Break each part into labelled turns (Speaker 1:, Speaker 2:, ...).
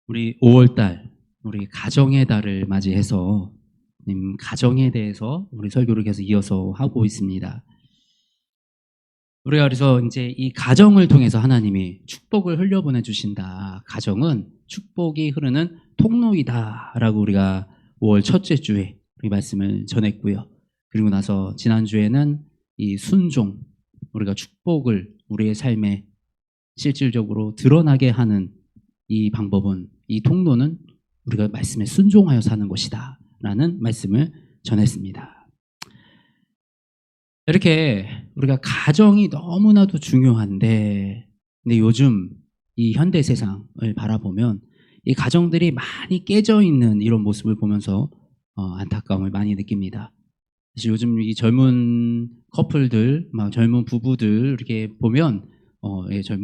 Speaker 1: 우리 5월달, 우리 가정의 달을 맞이해서 가정에 대해서 우리 설교를 계속 이어서 하고 있습니다. 우리가 그래서 이제 이 가정을 통해서 하나님이 축복을 흘려보내 주신다. 가정은 축복이 흐르는 통로이다라고 우리가 5월 첫째 주에 이 말씀을 전했고요. 그리고 나서 지난주에는 이 순종, 우리가 축복을 우리의 삶에 실질적으로 드러나게 하는 이 방법은, 이 통로는 우리가 말씀에 순종하여 사는 것이다 라는 말씀을 전했습니다. 이렇게 우리가 가정이 너무나도 중요한데, 근데 요즘 이 현대 세상을 바라보면 이 가정들이 많이 깨져 있는 이런 모습을 보면서 안타까움을 많이 느낍니다. 사실 요즘 이 젊은 커플들, 젊은 부부들 이렇게 보면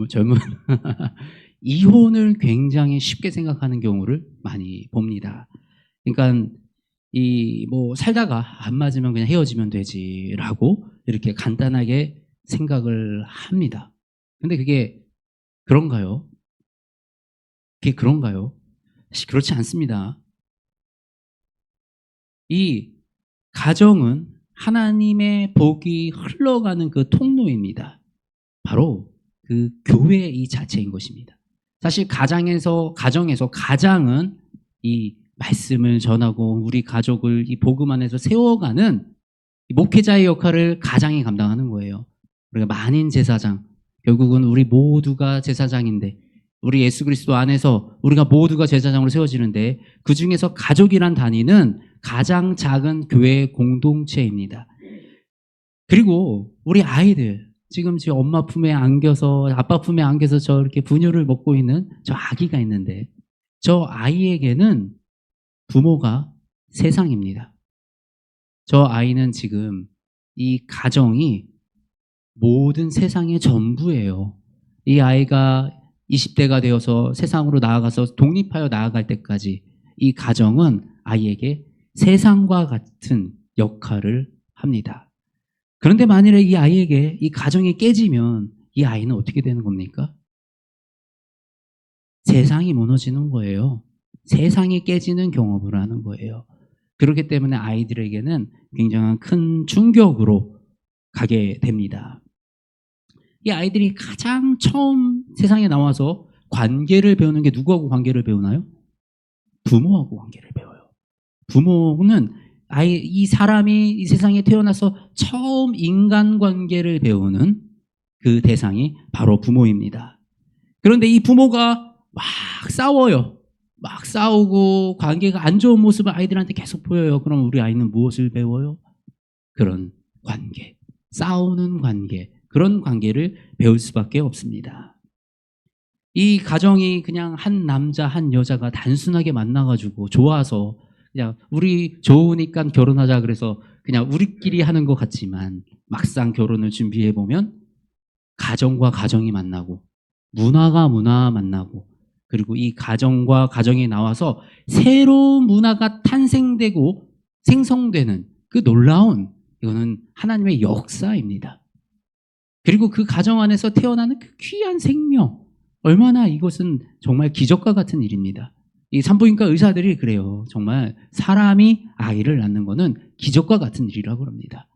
Speaker 1: 젊은 이혼을 굉장히 쉽게 생각하는 경우를 많이 봅니다. 그러니까 살다가 안 맞으면 그냥 헤어지면 되지라고 이렇게 간단하게 생각을 합니다. 근데 그게 그런가요? 그게 그런가요? 사실 그렇지 않습니다. 이 가정은 하나님의 복이 흘러가는 그 통로입니다. 바로 그 교회 이 자체인 것입니다. 사실 가정에서 가장은 이 말씀을 전하고 우리 가족을 이 복음 안에서 세워가는 목회자의 역할을 가장이 감당하는 거예요. 우리가 만인 제사장, 결국은 우리 모두가 제사장인데, 우리 예수 그리스도 안에서 우리가 모두가 제사장으로 세워지는데, 그 중에서 가족이란 단위는 가장 작은 교회 공동체입니다. 그리고 우리 아이들, 지금 제 엄마 품에 안겨서, 아빠 품에 안겨서 저렇게 분유를 먹고 있는 저 아기가 있는데, 저 아이에게는 부모가 세상입니다. 저 아이는 지금 이 가정이 모든 세상의 전부예요. 이 아이가 20대가 되어서 세상으로 나아가서 독립하여 나아갈 때까지 이 가정은 아이에게 세상과 같은 역할을 합니다. 그런데 만일에 이 아이에게 이 가정이 깨지면 이 아이는 어떻게 되는 겁니까? 세상이 무너지는 거예요. 세상이 깨지는 경험을 하는 거예요. 그렇기 때문에 아이들에게는 굉장한 큰 충격으로 가게 됩니다. 이 아이들이 가장 처음 세상에 나와서 관계를 배우는 게 누구하고 관계를 배우나요? 부모하고 관계를 배워요. 부모는 이 사람이 이 세상에 태어나서 처음 인간관계를 배우는 그 대상이 바로 부모입니다. 그런데 이 부모가 막 싸워요. 막 싸우고 관계가 안 좋은 모습을 아이들한테 계속 보여요. 그럼 우리 아이는 무엇을 배워요? 그런 관계, 싸우는 관계, 그런 관계를 배울 수밖에 없습니다. 이 가정이 그냥 한 남자, 한 여자가 단순하게 만나가지고 좋아서 그냥 우리 좋으니까 결혼하자 그래서 그냥 우리끼리 하는 것 같지만, 막상 결혼을 준비해보면 가정과 가정이 만나고 문화가 문화 만나고, 그리고 이 가정과 가정이 나와서 새로운 문화가 탄생되고 생성되는 그 놀라운, 이거는 하나님의 역사입니다. 그리고 그 가정 안에서 태어나는 그 귀한 생명, 얼마나 이것은 정말 기적과 같은 일입니다. 이 산부인과 의사들이 그래요. 정말 사람이 아이를 낳는 거는 기적과 같은 일이라고 합니다.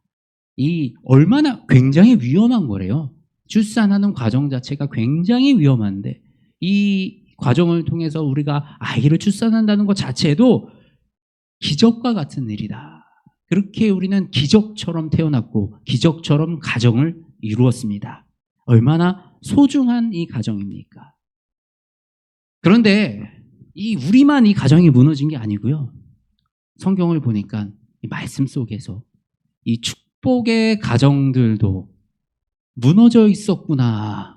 Speaker 1: 이 얼마나 굉장히 위험한 거래요. 출산하는 과정 자체가 굉장히 위험한데, 이 과정을 통해서 우리가 아이를 출산한다는 것 자체도 기적과 같은 일이다. 그렇게 우리는 기적처럼 태어났고 기적처럼 가정을 이루었습니다. 얼마나 소중한 이 가정입니까? 그런데 우리만 이 가정이 무너진 게 아니고요. 성경을 보니까 이 말씀 속에서 이 축복의 가정들도 무너져 있었구나.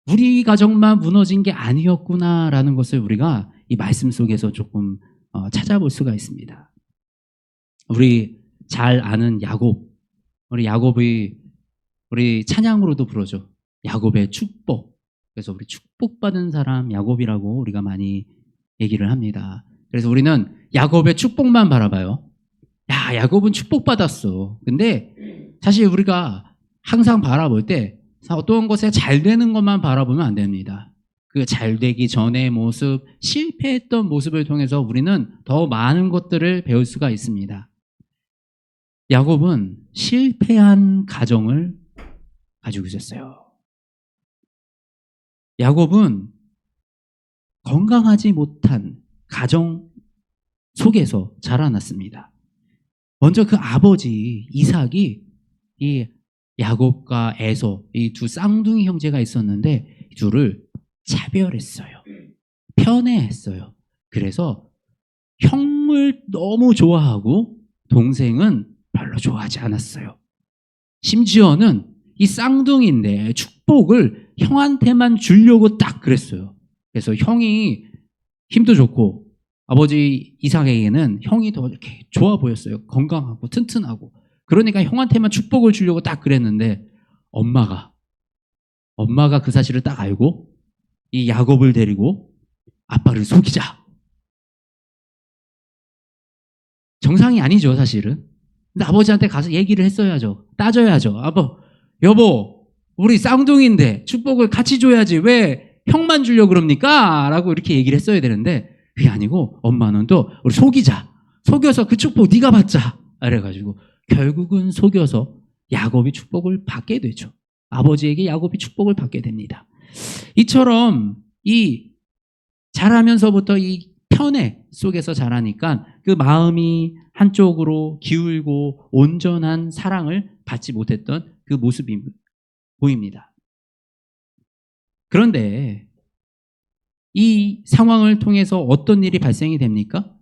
Speaker 1: 우리 가정만 무너진 게 아니었구나라는 것을 우리가 이 말씀 속에서 조금 찾아볼 수가 있습니다. 우리 잘 아는 야곱, 우리 야곱이 우리 찬양으로도 부르죠. 야곱의 축복. 그래서 우리 축복받은 사람 야곱이라고 우리가 많이 얘기를 합니다. 그래서 우리는 야곱의 축복만 바라봐요. 야, 야곱은 축복받았어. 근데 사실 우리가 항상 바라볼 때 어떤 것에 잘 되는 것만 바라보면 안 됩니다. 그 잘되기 전의 모습, 실패했던 모습을 통해서 우리는 더 많은 것들을 배울 수가 있습니다. 야곱은 실패한 가정을 가지고 있었어요. 야곱은 건강하지 못한 가정 속에서 자라났습니다. 먼저 그 아버지 이삭이 이 야곱과 에서 이 두 쌍둥이 형제가 있었는데 이 둘을 차별했어요. 편애했어요. 그래서 형을 너무 좋아하고 동생은 별로 좋아하지 않았어요. 심지어는 이 쌍둥이인데 축복을 형한테만 주려고 딱 그랬어요. 그래서 형이 힘도 좋고 아버지 이삭에게는 형이 더 이렇게 좋아 보였어요. 건강하고 튼튼하고. 그러니까 형한테만 축복을 주려고 딱 그랬는데 엄마가 그 사실을 딱 알고 이 야곱을 데리고 아빠를 속이자. 정상이 아니죠, 사실은. 근데 아버지한테 가서 얘기를 했어야죠. 따져야죠. 여보, 우리 쌍둥이인데 축복을 같이 줘야지. 왜 형만 주려고 그럽니까? 라고 이렇게 얘기를 했어야 되는데 그게 아니고 엄마는 또 우리 속이자. 속여서 그 축복 네가 받자. 이래가지고 결국은 속여서 야곱이 축복을 받게 되죠. 아버지에게 야곱이 축복을 받게 됩니다. 이처럼 이 자라면서부터 이 편애 속에서 자라니까 그 마음이 한쪽으로 기울고 온전한 사랑을 받지 못했던 그 모습이 보입니다. 그런데 이 상황을 통해서 어떤 일이 발생이 됩니까?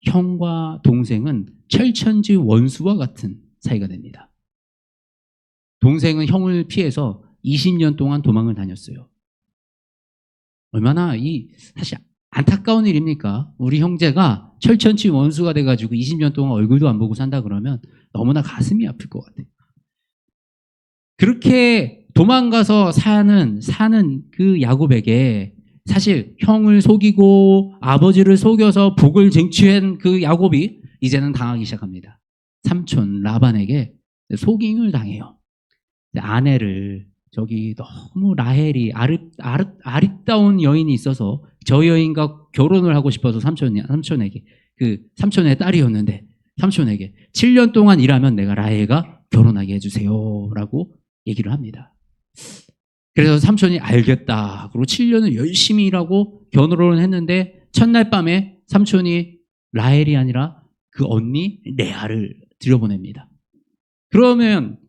Speaker 1: 형과 동생은 철천지 원수와 같은 사이가 됩니다. 동생은 형을 피해서 20년 동안 도망을 다녔어요. 얼마나 사실 안타까운 일입니까? 우리 형제가 철천지 원수가 돼가지고 20년 동안 얼굴도 안 보고 산다 그러면 너무나 가슴이 아플 것 같아요. 그렇게 도망가서 사는 그 야곱에게 사실 형을 속이고 아버지를 속여서 복을 쟁취한 그 야곱이 이제는 당하기 시작합니다. 삼촌 라반에게 속임을 당해요. 아내를 저기 너무 라헬이 아름다운 여인이 있어서 저 여인과 결혼을 하고 싶어서 삼촌에게 그 삼촌의 딸이었는데 삼촌에게 7년 동안 일하면 내가 라헬과 결혼하게 해주세요 라고 얘기를 합니다. 그래서 삼촌이 알겠다. 그리고 7년을 열심히 일하고 결혼을 했는데 첫날 밤에 삼촌이 라헬이 아니라 그 언니 레아를 들여보냅니다. 그러면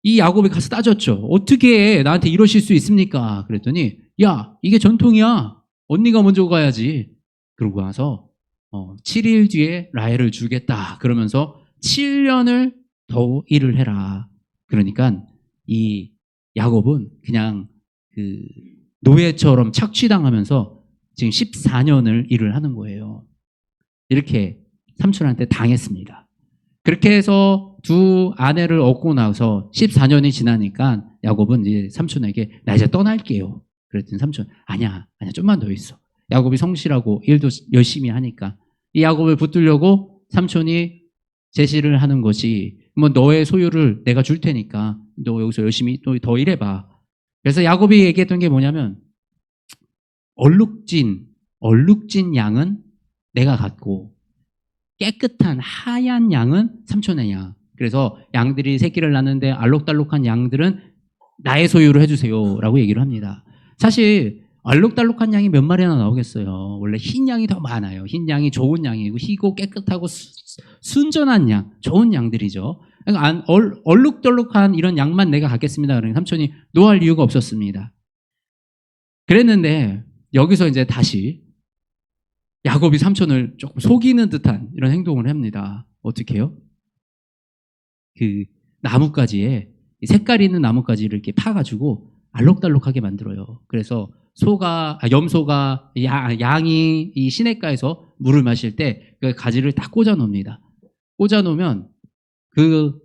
Speaker 1: 이 야곱이 가서 따졌죠. 어떻게 나한테 이러실 수 있습니까? 그랬더니 야 이게 전통이야. 언니가 먼저 가야지. 그러고 와서 7일 뒤에 라헬을 주겠다. 그러면서 7년을 더 일을 해라. 그러니까 이 야곱은 그냥 그 노예처럼 착취당하면서 지금 14년을 일을 하는 거예요. 이렇게 삼촌한테 당했습니다. 그렇게 해서 두 아내를 얻고 나서 14년이 지나니까 야곱은 이제 삼촌에게 나 이제 떠날게요. 그랬더니 삼촌 아니야 좀만 더 있어. 야곱이 성실하고 일도 열심히 하니까 이 야곱을 붙들려고 삼촌이 제시를 하는 것이 뭐 너의 소유를 내가 줄 테니까 너 여기서 열심히 또 더 일해봐. 그래서 야곱이 얘기했던 게 뭐냐면 얼룩진 양은 내가 갖고 깨끗한 하얀 양은 삼촌의 양. 그래서 양들이 새끼를 낳는데 알록달록한 양들은 나의 소유로 해주세요 라고 얘기를 합니다. 사실 알록달록한 양이 몇 마리나 나오겠어요. 원래 흰 양이 더 많아요. 흰 양이 좋은 양이고 희고 깨끗하고 순전한 양, 좋은 양들이죠. 그러니까 얼룩덜룩한 이런 양만 내가 갖겠습니다. 그러니까 삼촌이 노할 이유가 없었습니다. 그랬는데 여기서 이제 다시 야곱이 삼촌을 조금 속이는 듯한 이런 행동을 합니다. 어떻게 해요? 그 나뭇가지에 색깔 있는 나뭇가지를 이렇게 파가지고 알록달록하게 만들어요. 그래서 염소가 양이 이 시냇가에서 물을 마실 때 그 가지를 딱 꽂아 놓습니다. 꽂아 놓으면 그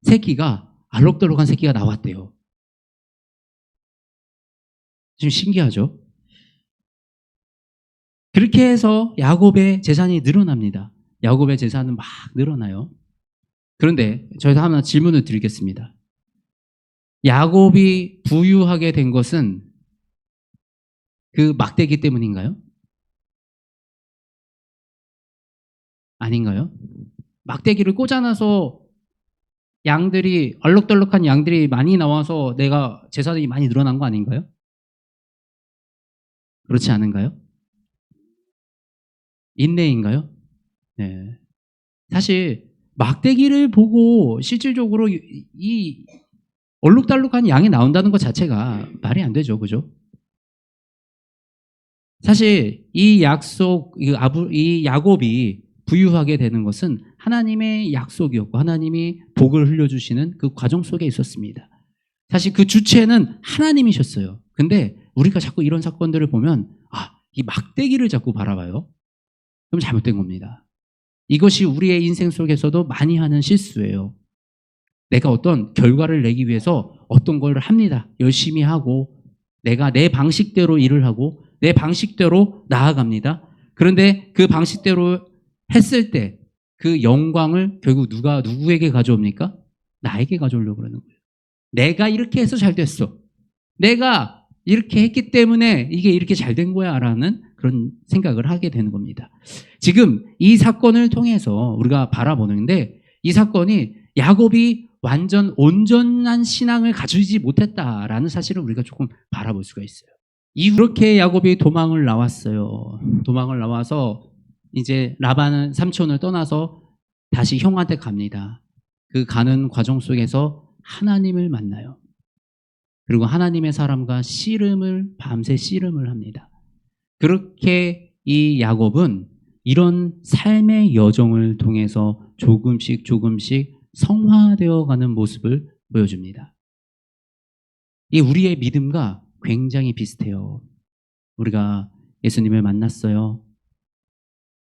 Speaker 1: 새끼가 알록달록한 새끼가 나왔대요. 지금 신기하죠? 그렇게 해서 야곱의 재산이 늘어납니다. 야곱의 재산은 막 늘어나요. 그런데 저희도 하나 질문을 드리겠습니다. 야곱이 부유하게 된 것은 그 막대기 때문인가요? 아닌가요? 막대기를 꽂아놔서 양들이 얼룩덜룩한 양들이 많이 나와서 내가 제사들이 많이 늘어난 거 아닌가요? 그렇지 않은가요? 인내인가요? 네. 사실 막대기를 보고 실질적으로 이 얼룩덜룩한 양이 나온다는 것 자체가 말이 안 되죠. 그죠? 사실 이 약속, 이 야곱이 부유하게 되는 것은 하나님의 약속이었고 하나님이 복을 흘려주시는 그 과정 속에 있었습니다. 사실 그 주체는 하나님이셨어요. 근데 우리가 자꾸 이런 사건들을 보면 이 막대기를 자꾸 바라봐요. 그럼 잘못된 겁니다. 이것이 우리의 인생 속에서도 많이 하는 실수예요. 내가 어떤 결과를 내기 위해서 어떤 걸 합니다. 열심히 하고 내가 내 방식대로 일을 하고 내 방식대로 나아갑니다. 그런데 그 방식대로 했을 때 그 영광을 결국 누구에게 가져옵니까? 나에게 가져오려고 그러는 거예요. 내가 이렇게 해서 잘 됐어. 내가 이렇게 했기 때문에 이게 이렇게 잘 된 거야 라는 그런 생각을 하게 되는 겁니다. 지금 이 사건을 통해서 우리가 바라보는데 이 사건이 야곱이 완전 온전한 신앙을 가지지 못했다라는 사실을 우리가 조금 바라볼 수가 있어요. 그렇게 야곱이 도망을 나왔어요. 도망을 나와서 이제 라반은 삼촌을 떠나서 다시 형한테 갑니다. 그 가는 과정 속에서 하나님을 만나요. 그리고 하나님의 사람과 밤새 씨름을 합니다. 그렇게 이 야곱은 이런 삶의 여정을 통해서 조금씩 성화되어 가는 모습을 보여줍니다. 이 우리의 믿음과 굉장히 비슷해요. 우리가 예수님을 만났어요.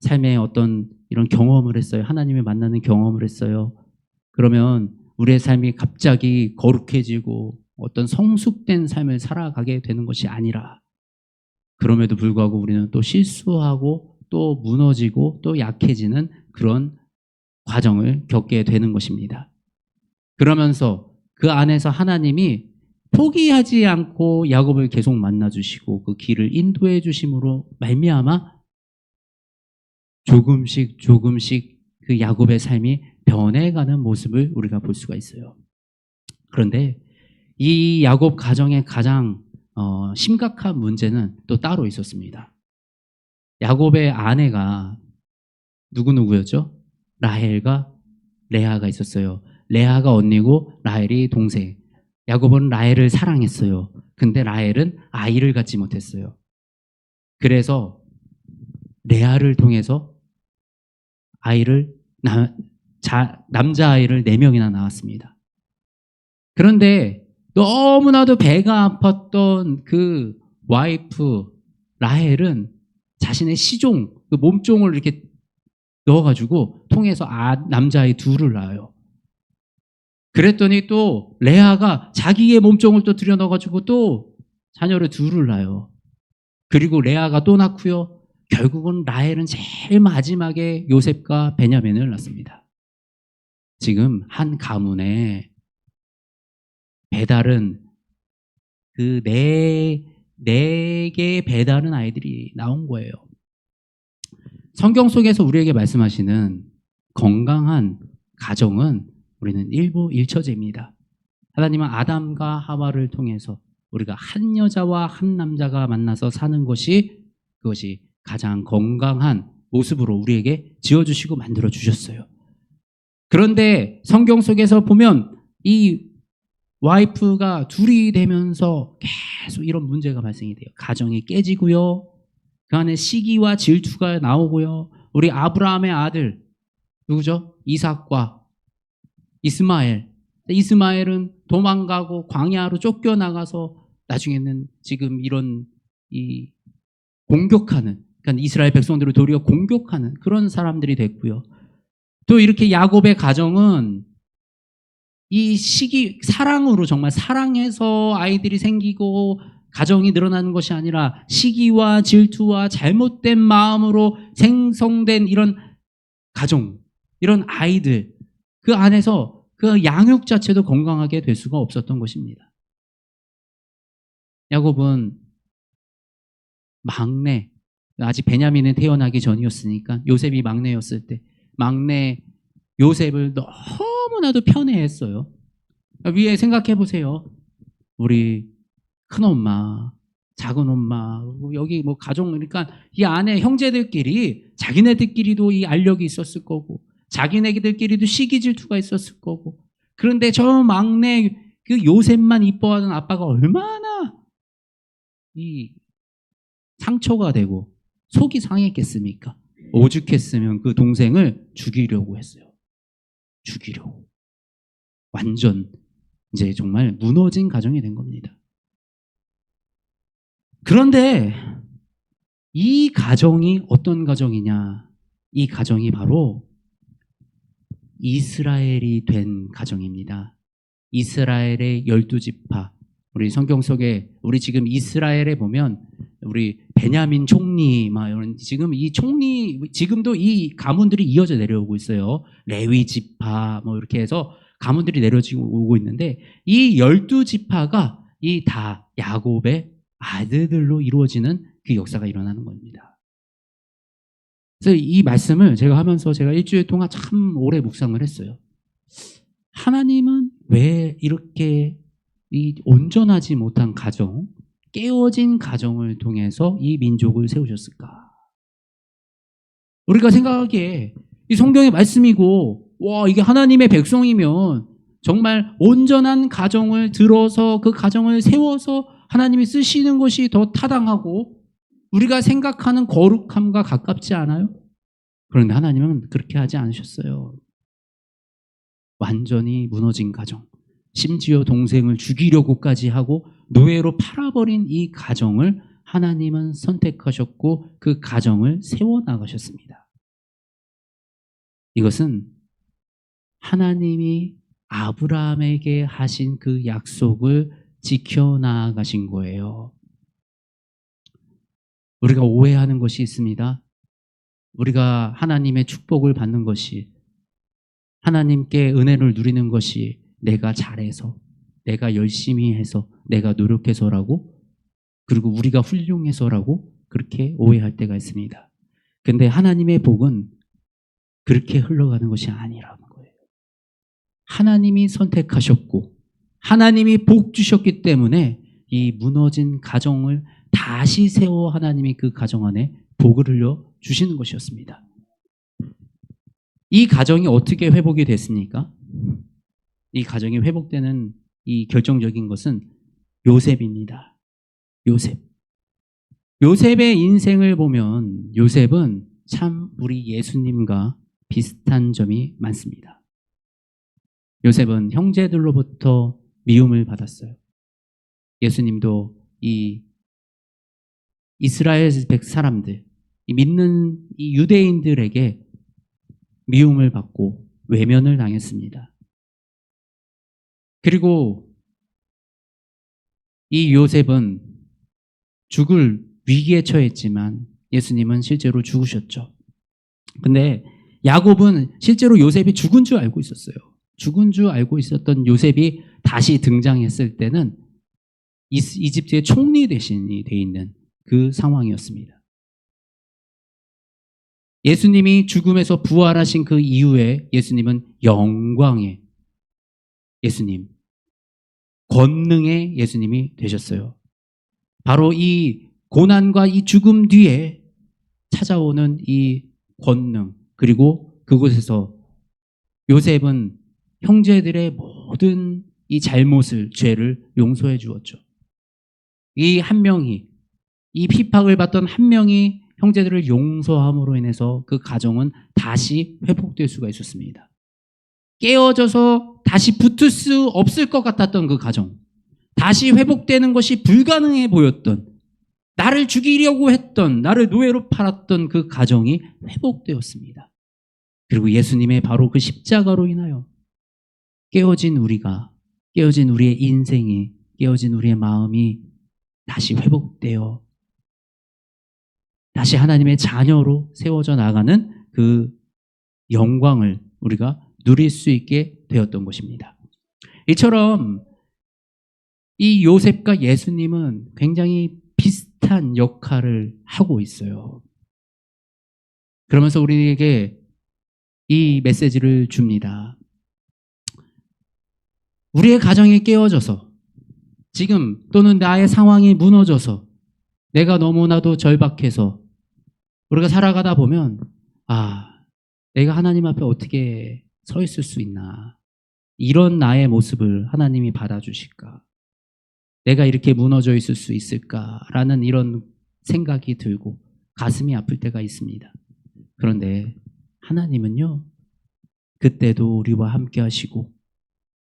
Speaker 1: 삶의 어떤 이런 경험을 했어요. 하나님을 만나는 경험을 했어요. 그러면 우리의 삶이 갑자기 거룩해지고 어떤 성숙된 삶을 살아가게 되는 것이 아니라 그럼에도 불구하고 우리는 또 실수하고 또 무너지고 또 약해지는 그런 과정을 겪게 되는 것입니다. 그러면서 그 안에서 하나님이 포기하지 않고 야곱을 계속 만나주시고 그 길을 인도해 주심으로 말미암아 조금씩 그 야곱의 삶이 변해가는 모습을 우리가 볼 수가 있어요. 그런데 이 야곱 가정의 가장 심각한 문제는 또 따로 있었습니다. 야곱의 아내가 누구였죠? 라헬과 레아가 있었어요. 레아가 언니고 라헬이 동생. 야곱은 라헬을 사랑했어요. 근데 라헬은 아이를 갖지 못했어요. 그래서 레아를 통해서 남자아이를 4명이나 낳았습니다. 그런데 너무나도 배가 아팠던 그 와이프 라헬은 자신의 시종, 그 몸종을 이렇게 넣어가지고 통해서 남자아이 2를 낳아요. 그랬더니 또 레아가 자기의 몸종을 또 들여넣어가지고 또 자녀를 2를 낳아요. 그리고 레아가 또 낳고요. 결국은 라헬은 제일 마지막에 요셉과 베냐민을 낳습니다. 지금 한 가문에 배달은 그 네 개의 배달은 아이들이 나온 거예요. 성경 속에서 우리에게 말씀하시는 건강한 가정은 우리는 일처제입니다. 하나님은 아담과 하와를 통해서 우리가 한 여자와 한 남자가 만나서 사는 그것이 가장 건강한 모습으로 우리에게 지어주시고 만들어주셨어요. 그런데 성경 속에서 보면 이 와이프가 2이 되면서 계속 이런 문제가 발생이 돼요. 가정이 깨지고요. 그 안에 시기와 질투가 나오고요. 우리 아브라함의 아들 누구죠? 이삭과 이스마엘은 도망가고 광야로 쫓겨나가서 나중에는 지금 이런 이 공격하는, 그러니까 이스라엘 백성들을 도리어 공격하는 그런 사람들이 됐고요. 또 이렇게 야곱의 가정은 이 사랑으로 정말 사랑해서 아이들이 생기고 가정이 늘어나는 것이 아니라 시기와 질투와 잘못된 마음으로 생성된 이런 가정, 이런 아이들, 그 안에서 그 양육 자체도 건강하게 될 수가 없었던 것입니다. 야곱은 막내, 아직 베냐민은 태어나기 전이었으니까 요셉이 막내였을 때 막내 요셉을 너무나도 편애했어요. 위에 생각해 보세요. 우리 큰엄마, 작은엄마, 여기 뭐 가족, 그러니까 이 안에 형제들끼리 자기네들끼리도 이 알력이 있었을 거고 자기네들끼리도 시기 질투가 있었을 거고, 그런데 저 막내 그 요셉만 이뻐하던 아빠가 얼마나 이 상처가 되고 속이 상했겠습니까? 오죽했으면 그 동생을 죽이려고 했어요. 죽이려고. 완전 이제 정말 무너진 가정이 된 겁니다. 그런데 이 가정이 어떤 가정이냐? 이 가정이 바로 이스라엘이 된 가정입니다. 이스라엘의 12지파. 우리 성경 속에 우리 지금 이스라엘에 보면 우리 베냐민 총리 막 이런 지금 이 총리 지금도 이 가문들이 이어져 내려오고 있어요. 레위 지파 뭐 이렇게 해서 가문들이 내려지고 오고 있는데 이 12지파가 이 다 야곱의 아들들로 이루어지는 그 역사가 일어나는 겁니다. 그래서 이 말씀을 제가 하면서 제가 일주일 동안 참 오래 묵상을 했어요. 하나님은 왜 이렇게 이 온전하지 못한 가정, 깨어진 가정을 통해서 이 민족을 세우셨을까? 우리가 생각하기에 이 성경의 말씀이고, 와, 이게 하나님의 백성이면 정말 온전한 가정을 들어서 그 가정을 세워서 하나님이 쓰시는 것이 더 타당하고 우리가 생각하는 거룩함과 가깝지 않아요? 그런데 하나님은 그렇게 하지 않으셨어요. 완전히 무너진 가정, 심지어 동생을 죽이려고까지 하고 노예로 팔아버린 이 가정을 하나님은 선택하셨고 그 가정을 세워나가셨습니다. 이것은 하나님이 아브라함에게 하신 그 약속을 지켜나가신 거예요. 우리가 오해하는 것이 있습니다. 우리가 하나님의 축복을 받는 것이, 하나님께 은혜를 누리는 것이 내가 잘해서, 내가 열심히 해서, 내가 노력해서라고, 그리고 우리가 훌륭해서라고 그렇게 오해할 때가 있습니다. 근데 하나님의 복은 그렇게 흘러가는 것이 아니라는 거예요. 하나님이 선택하셨고 하나님이 복 주셨기 때문에 이 무너진 가정을 다시 세워 하나님이 그 가정 안에 복을 흘려 주시는 것이었습니다. 이 가정이 어떻게 회복이 됐습니까? 이 가정이 회복되는 이 결정적인 것은 요셉입니다. 요셉. 요셉의 인생을 보면 요셉은 참 우리 예수님과 비슷한 점이 많습니다. 요셉은 형제들로부터 미움을 받았어요. 예수님도 이 이스라엘 사람들, 믿는 이 유대인들에게 미움을 받고 외면을 당했습니다. 그리고 이 요셉은 죽을 위기에 처했지만 예수님은 실제로 죽으셨죠. 근데 야곱은 실제로 요셉이 죽은 줄 알고 있었어요. 죽은 줄 알고 있었던 요셉이 다시 등장했을 때는 이집트의 총리 대신이 돼 있는 그 상황이었습니다. 예수님이 죽음에서 부활하신 그 이후에 예수님은 영광의 예수님, 권능의 예수님이 되셨어요. 바로 이 고난과 이 죽음 뒤에 찾아오는 이 권능, 그리고 그곳에서 요셉은 형제들의 모든 이 잘못을, 죄를 용서해 주었죠. 이 한 명이, 이 핍박을 받던 한 명이 형제들을 용서함으로 인해서 그 가정은 다시 회복될 수가 있었습니다. 깨어져서 다시 붙을 수 없을 것 같았던 그 가정, 다시 회복되는 것이 불가능해 보였던, 나를 죽이려고 했던, 나를 노예로 팔았던 그 가정이 회복되었습니다. 그리고 예수님의 바로 그 십자가로 인하여 깨어진 우리가, 깨어진 우리의 인생이, 깨어진 우리의 마음이 다시 회복되어 다시 하나님의 자녀로 세워져 나가는 그 영광을 우리가 누릴 수 있게 되었던 것입니다. 이처럼 이 요셉과 예수님은 굉장히 비슷한 역할을 하고 있어요. 그러면서 우리에게 이 메시지를 줍니다. 우리의 가정이 깨어져서 지금 또는 나의 상황이 무너져서 내가 너무나도 절박해서 우리가 살아가다 보면 내가 하나님 앞에 어떻게 서 있을 수 있나, 이런 나의 모습을 하나님이 받아주실까, 내가 이렇게 무너져 있을 수 있을까라는 이런 생각이 들고 가슴이 아플 때가 있습니다. 그런데 하나님은요, 그때도 우리와 함께 하시고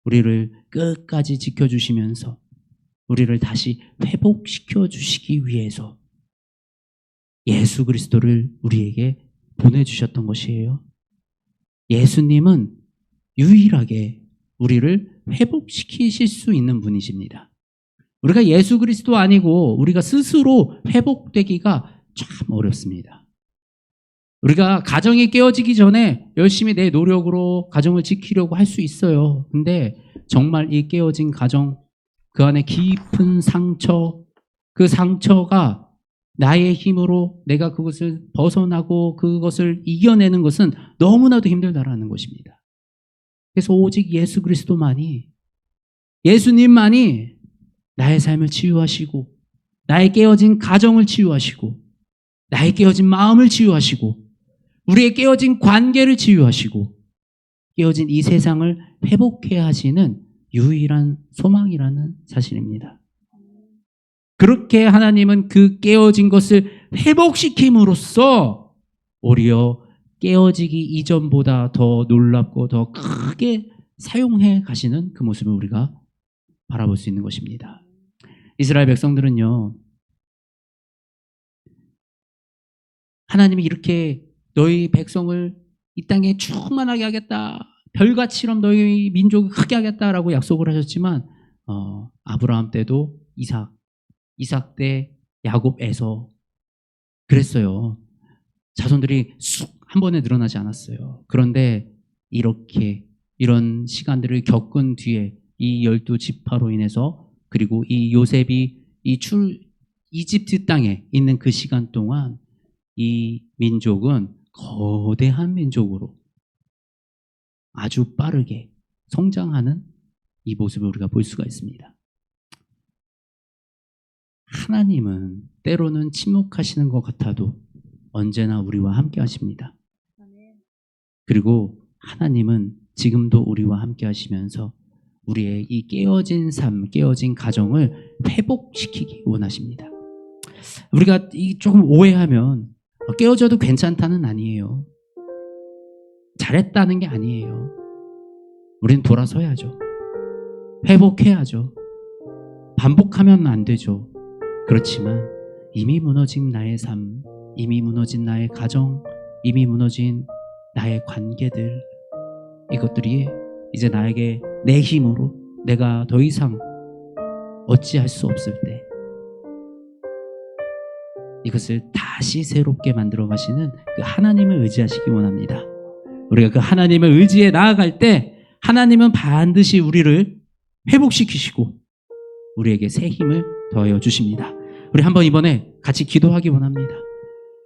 Speaker 1: 우리를 끝까지 지켜주시면서 우리를 다시 회복시켜 주시기 위해서 예수 그리스도를 우리에게 보내주셨던 것이에요. 예수님은 유일하게 우리를 회복시키실 수 있는 분이십니다. 우리가 예수 그리스도 아니고 우리가 스스로 회복되기가 참 어렵습니다. 우리가 가정이 깨어지기 전에 열심히 내 노력으로 가정을 지키려고 할 수 있어요. 근데 정말 이 깨어진 가정, 그 안에 깊은 상처, 그 상처가 나의 힘으로 내가 그것을 벗어나고 그것을 이겨내는 것은 너무나도 힘들다라는 것입니다. 그래서 오직 예수 그리스도만이, 예수님만이 나의 삶을 치유하시고 나의 깨어진 가정을 치유하시고 나의 깨어진 마음을 치유하시고 우리의 깨어진 관계를 치유하시고 깨어진 이 세상을 회복해 하시는 유일한 소망이라는 사실입니다. 그렇게 하나님은 그 깨어진 것을 회복시킴으로써 오히려 깨어지기 이전보다 더 놀랍고 더 크게 사용해 가시는 그 모습을 우리가 바라볼 수 있는 것입니다. 이스라엘 백성들은요, 하나님이 이렇게 너희 백성을 이 땅에 충만하게 하겠다, 별같이럼 너희 민족을 크게 하겠다라고 약속을 하셨지만 아브라함 때도 이삭 때 야곱, 에서 그랬어요. 자손들이 쑥 한 번에 늘어나지 않았어요. 그런데 이런 시간들을 겪은 뒤에 이 12지파로 인해서, 그리고 이 요셉이 이집트 땅에 있는 그 시간 동안 이 민족은 거대한 민족으로 아주 빠르게 성장하는 이 모습을 우리가 볼 수가 있습니다. 하나님은 때로는 침묵하시는 것 같아도 언제나 우리와 함께 하십니다. 그리고 하나님은 지금도 우리와 함께 하시면서 우리의 이 깨어진 삶, 깨어진 가정을 회복시키기 원하십니다. 우리가 조금 오해하면 깨어져도 괜찮다는 아니에요. 잘했다는 게 아니에요. 우리는 돌아서야죠. 회복해야죠. 반복하면 안 되죠. 그렇지만 이미 무너진 나의 삶, 이미 무너진 나의 가정, 이미 무너진 나의 관계들, 이것들이 이제 나에게 내 힘으로 내가 더 이상 어찌할 수 없을 때 이것을 다시 새롭게 만들어 가시는 그 하나님을 의지하시기 원합니다. 우리가 그 하나님을 의지해 나아갈 때 하나님은 반드시 우리를 회복시키시고 우리에게 새 힘을 더하여 주십니다. 우리 한번 이번에 같이 기도하기 원합니다.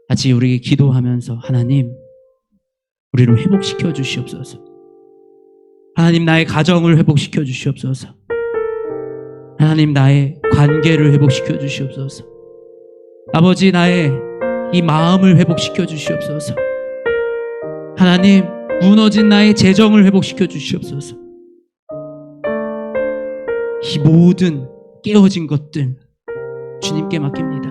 Speaker 1: 같이 우리 기도하면서 하나님, 우리를 회복시켜 주시옵소서. 하나님, 나의 가정을 회복시켜 주시옵소서. 하나님, 나의 관계를 회복시켜 주시옵소서. 아버지, 나의 이 마음을 회복시켜 주시옵소서. 하나님, 무너진 나의 재정을 회복시켜 주시옵소서. 이 모든 깨어진 것들 주님께 맡깁니다.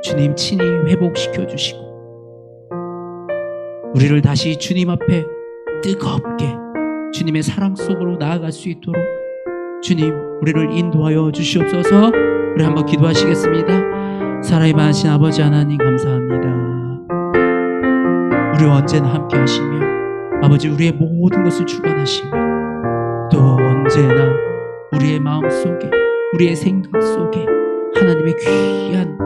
Speaker 1: 주님 친히 회복시켜 주시고 우리를 다시 주님 앞에 뜨겁게 주님의 사랑 속으로 나아갈 수 있도록 주님, 우리를 인도하여 주시옵소서. 우리 한번 기도하시겠습니다. 사랑이 많으신 아버지 하나님, 감사합니다. 우리와 언제나 함께 하시며 아버지, 우리의 모든 것을 주관하시며 또 언제나 우리의 마음속에, 우리의 생각 속에 하나님의 귀한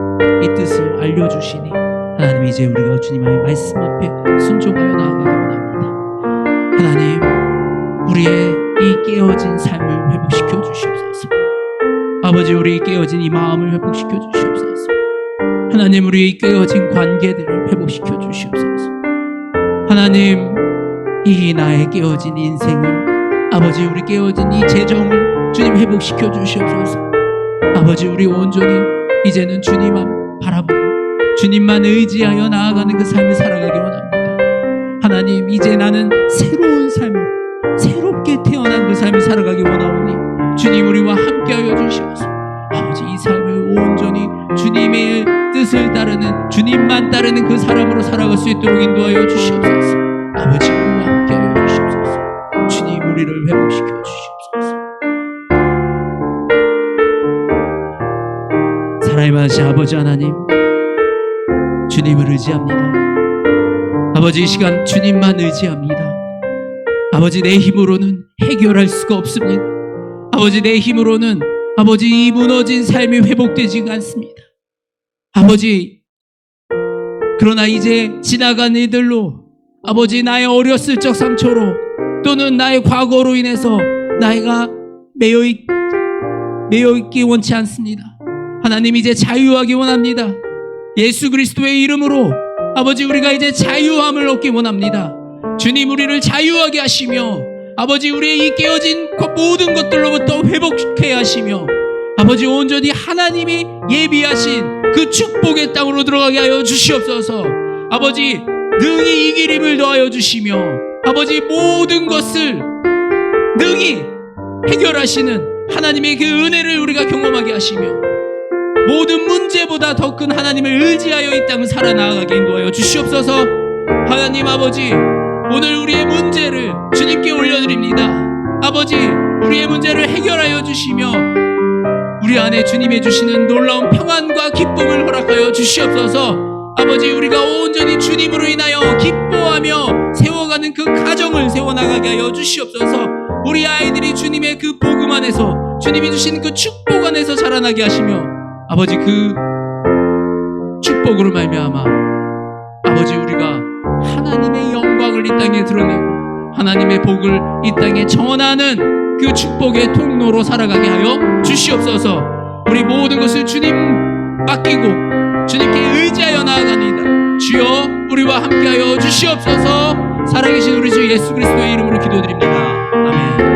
Speaker 1: 이 뜻을 알려주시니 하나님, 이제 우리가 주님의 말씀 앞에 순종하여 나아가기 원합니다. 하나님, 우리의 이 깨어진 삶을 회복시켜 주시옵소서. 아버지, 우리 깨어진 이 마음을 회복시켜 주시옵소서. 하나님, 우리 깨어진 관계들을 회복시켜 주시옵소서. 하나님, 이 나의 깨어진 인생을, 아버지, 우리 깨어진 이 재정을 주님 회복시켜 주시옵소서. 아버지, 우리 온전히 이제는 주님만 바라보고 주님만 의지하여 나아가는 그 삶을 살아가기 원합니다. 하나님, 이제 나는 새로운 삶을, 새롭게 태어난 그 삶을 살아가기 원하오니 주님, 우리와 함께하여 주시옵소서. 아버지, 이 삶을 온전히 주님의 뜻을 따르는, 주님만 따르는 그 사람으로 살아갈 수 있도록 인도하여 주시옵소서. 아버지, 우리와 함께하여 주시옵소서. 주님, 우리를 회복시켜 주시옵소서. 살아있는 아버지 하나님, 주님을 의지합니다. 아버지, 이 시간 주님만 의지합니다. 아버지, 내 힘으로는 해결할 수가 없습니다. 아버지, 내 힘으로는 아버지 이 무너진 삶이 회복되지가 않습니다. 아버지, 그러나 이제 지나간 일들로, 아버지, 나의 어렸을 적 상처로 또는 나의 과거로 인해서 나이가 매여있기 원치 않습니다. 하나님, 이제 자유하기 원합니다. 예수 그리스도의 이름으로 아버지, 우리가 이제 자유함을 얻기 원합니다. 주님, 우리를 자유하게 하시며 아버지, 우리의 이 깨어진 모든 것들로부터 회복해 하시며 아버지, 온전히 하나님이 예비하신 그 축복의 땅으로 들어가게 하여 주시옵소서. 아버지, 능히 이길 힘을 더하여 주시며 아버지, 모든 것을 능히 해결하시는 하나님의 그 은혜를 우리가 경험하게 하시며 모든 문제보다 더 큰 하나님을 의지하여 이 땅을 살아나가게 인도하여 주시옵소서. 하나님 아버지, 오늘 우리의 문제를 주님께 올려드립니다. 아버지, 우리의 문제를 해결하여 주시며 우리 안에 주님이 주시는 놀라운 평안과 기쁨을 허락하여 주시옵소서. 아버지, 우리가 온전히 주님으로 인하여 기뻐하며 세워가는 그 가정을 세워나가게 하여 주시옵소서. 우리 아이들이 주님의 그 복음 안에서, 주님이 주신 그 축복 안에서 자라나게 하시며 아버지, 그 축복으로 말미암아 아버지, 우리가 하나님의 영광을 이 땅에 드러내고 하나님의 복을 이 땅에 전하는 그 축복의 통로로 살아가게 하여 주시옵소서. 우리 모든 것을 주님 맡기고 주님께 의지하여 나아가니다. 주여, 우리와 함께하여 주시옵소서. 살아계신 우리 주 예수 그리스도의 이름으로 기도드립니다. 아멘.